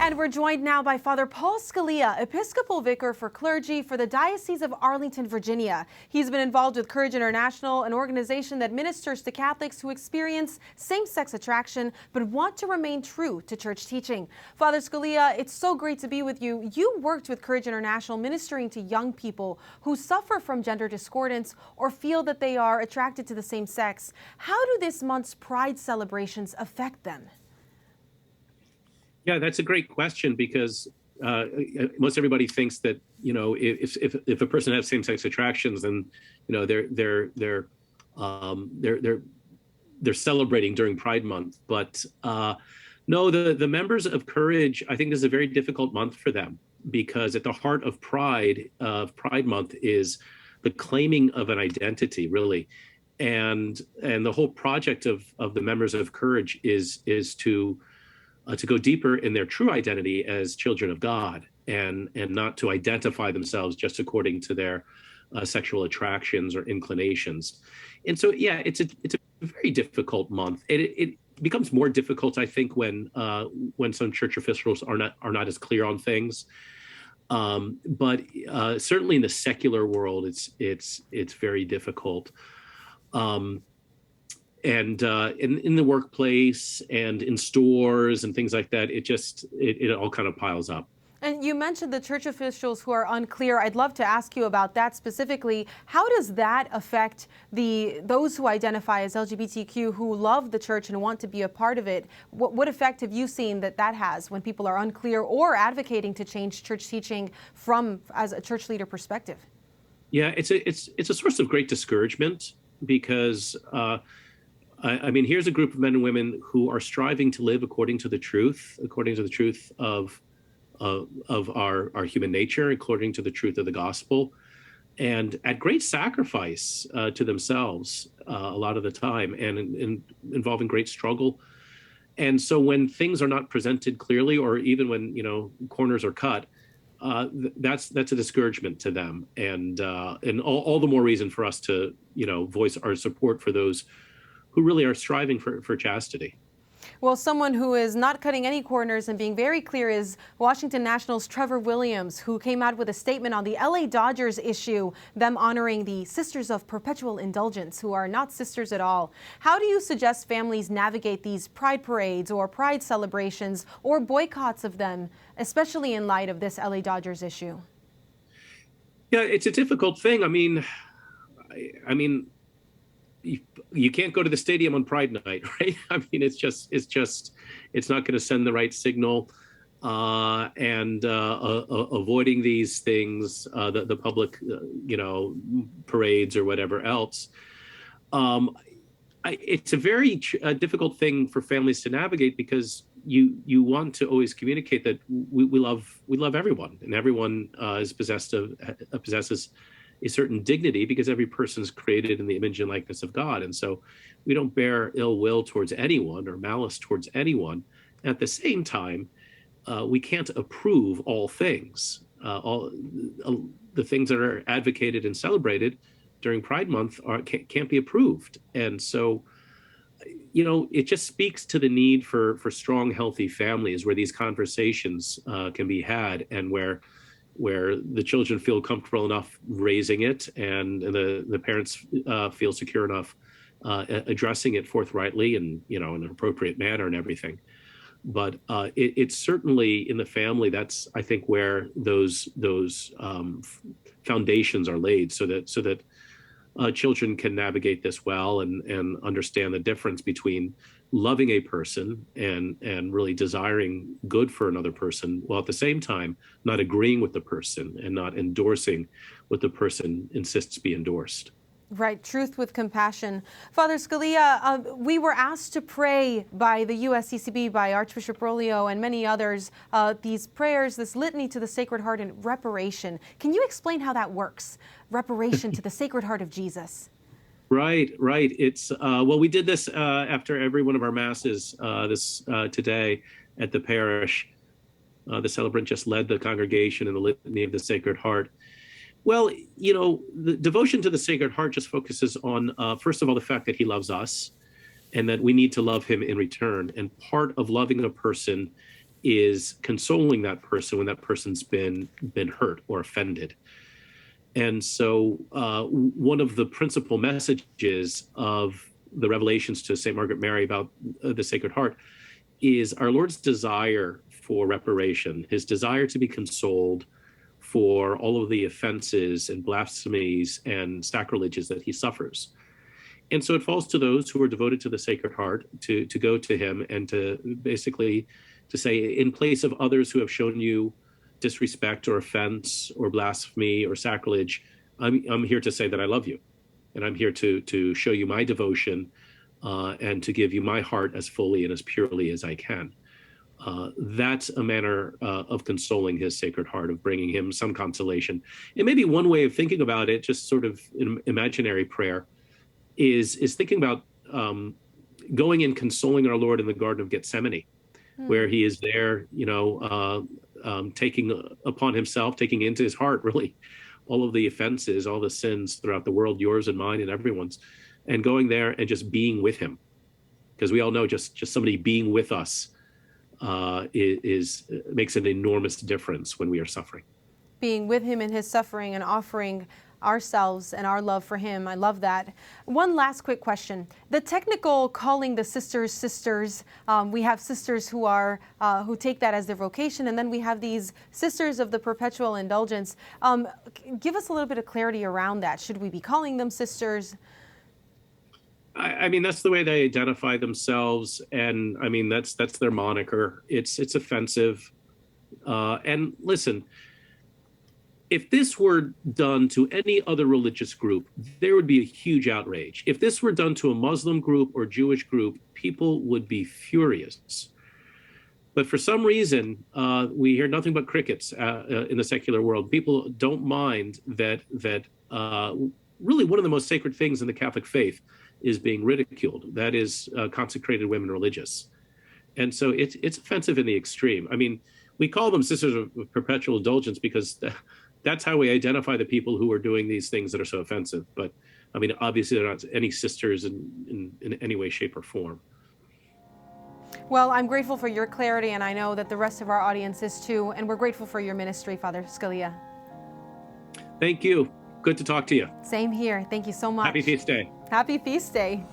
And we're joined now by Father Paul Scalia, Episcopal Vicar for Clergy for the Diocese of Arlington, Virginia. He's been involved with Courage International, an organization that ministers to Catholics who experience same-sex attraction but want to remain true to church teaching. Father Scalia, it's so great to be with you. You worked with Courage International ministering to young people who suffer from gender discordance or feel that they are attracted to the same sex. How do this month's Pride celebrations affect them? Yeah, that's a great question because most everybody thinks that, you know, if a person has same-sex attractions, then, you know, they're celebrating during Pride Month. But no, the members of Courage, I think this is a very difficult month for them because at the heart of Pride Month is the claiming of an identity, really. And the whole project of the members of Courage is to go deeper in their true identity as children of God and not to identify themselves just according to their sexual attractions or inclinations. And so, yeah, it's a very difficult month. It becomes more difficult, I think, when some church officials are not as clear on things. But certainly in the secular world, it's very difficult. And in the workplace and in stores and things like that, it all kind of piles up. And you mentioned the church officials who are unclear. I'd love to ask you about that specifically. How does that affect those who identify as LGBTQ who love the church and want to be a part of it? What effect have you seen that has when people are unclear or advocating to change church teaching as a church leader perspective? Yeah, it's a source of great discouragement because I mean, here's a group of men and women who are striving to live according to the truth of our human nature, according to the truth of the gospel, and at great sacrifice to themselves a lot of the time, and involving great struggle. And so when things are not presented clearly, or even when, you know, corners are cut, that's a discouragement to them, and all the more reason for us to, you know, voice our support for those who really are striving for chastity. Well, someone who is not cutting any corners and being very clear is Washington National's Trevor Williams, who came out with a statement on the LA Dodgers issue, them honoring the Sisters of Perpetual Indulgence, who are not sisters at all. How do you suggest families navigate these pride parades or pride celebrations or boycotts of them, especially in light of this LA Dodgers issue? Yeah, it's a difficult thing. I mean, you can't go to the stadium on Pride Night, right? I mean, it's not going to send the right signal, and avoiding these things, the public, you know, parades or whatever else. It's a very difficult thing for families to navigate because you want to always communicate that we love everyone, and everyone possesses a certain dignity because every person is created in the image and likeness of God. And so we don't bear ill will towards anyone or malice towards anyone. At the same time, we can't approve all things. All the things that are advocated and celebrated during Pride Month can't be approved. And so, you know, it just speaks to the need for strong, healthy families where these conversations can be had, and where the children feel comfortable enough raising it, and the parents feel secure enough addressing it forthrightly and, you know, in an appropriate manner and everything. But it's certainly in the family. That's, I think, where those foundations are laid, so that children can navigate this well and understand the difference between loving a person and really desiring good for another person, while at the same time not agreeing with the person and not endorsing what the person insists be endorsed. Right, truth with compassion. Father Scalia, we were asked to pray by the USCCB, by Archbishop Bergoglio and many others, these prayers, this litany to the Sacred Heart and reparation. Can you explain how that works? Reparation to the Sacred Heart of Jesus. Right. It's well, we did this after every one of our masses today at the parish. The celebrant just led the congregation in the litany of the Sacred Heart. Well, you know, the devotion to the Sacred Heart just focuses on, first of all, the fact that he loves us and that we need to love him in return. And part of loving a person is consoling that person when that person's been hurt or offended. And so one of the principal messages of the revelations to St. Margaret Mary about the Sacred Heart is our Lord's desire for reparation, his desire to be consoled for all of the offenses and blasphemies and sacrileges that he suffers. And so it falls to those who are devoted to the Sacred Heart to go to him and to basically to say, in place of others who have shown you disrespect or offense or blasphemy or sacrilege, I'm here to say that I love you. And I'm here to show you my devotion and to give you my heart as fully and as purely as I can. That's a manner of consoling his Sacred Heart, of bringing him some consolation. And maybe one way of thinking about it, just sort of an imaginary prayer, is thinking about going and consoling our Lord in the Garden of Gethsemane, where he is there, taking upon himself, taking into his heart, really, all of the offenses, all the sins throughout the world, yours and mine and everyone's, and going there and just being with him. Because we all know just somebody being with us makes an enormous difference when we are suffering. Being with him in his suffering and offering ourselves and our love for him. I love that. One last quick question. The technical calling the sisters sisters, we have sisters who are who take that as their vocation, and then we have these sisters of the perpetual indulgence. Give us a little bit of clarity around that. Should we be calling them sisters? I mean, that's the way they identify themselves, and I mean that's their moniker. It's offensive. And listen, if this were done to any other religious group, there would be a huge outrage. If this were done to a Muslim group or Jewish group, people would be furious. But for some reason, we hear nothing but crickets in the secular world. People don't mind that really one of the most sacred things in the Catholic faith is being ridiculed. That is consecrated women religious. And so it's offensive in the extreme. I mean, we call them sisters of perpetual indulgence because that's how we identify the people who are doing these things that are so offensive. But I mean, obviously they're not any sisters in any way, shape, or form. Well, I'm grateful for your clarity, and I know that the rest of our audience is too, and we're grateful for your ministry, Father Scalia. Thank you. Good to talk to you. Same here. Thank you so much. Happy Feast Day. Happy Feast Day.